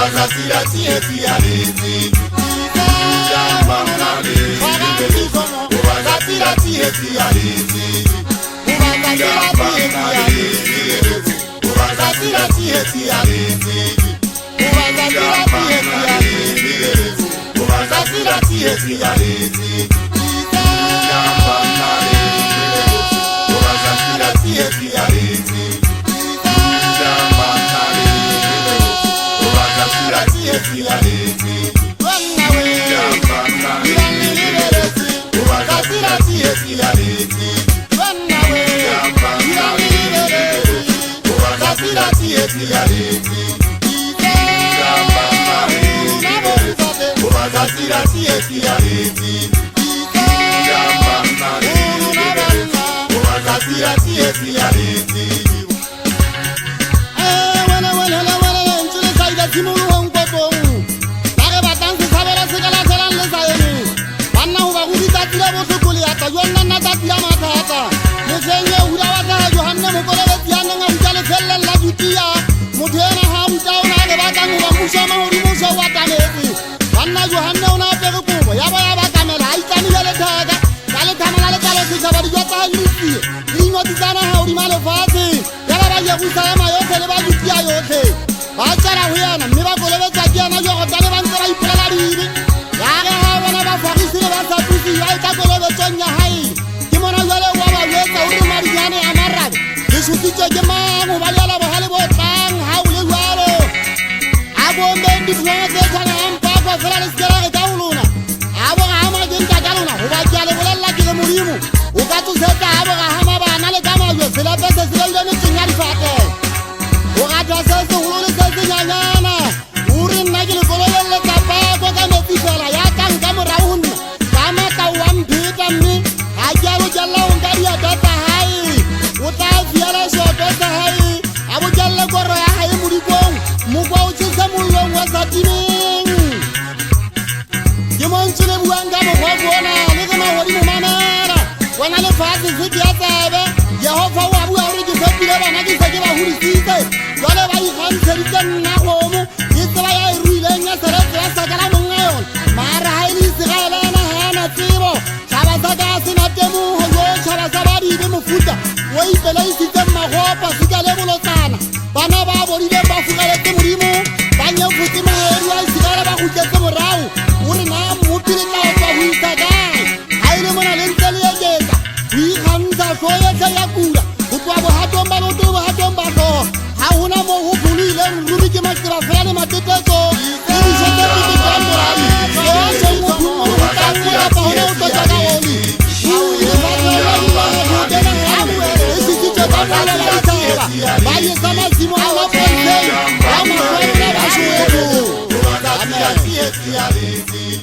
Ubazasira tieti aliti Jamba mnale Ubazasira tieti aliti Jamba mnale Ubazasira tieti aliti Jamba mnale Ubazasira tieti aliti Jamba mnale Ubazasira tieti aliti Jamba mnale Ubazasira tieti aliti Jamba mnale Ubazasira tieti aliti Jamba mnale Ubazasira tieti aliti Jamba mnale Ubazasira tieti aliti Jamba mnale Ubazasira tieti aliti Ubazasira tieti aliti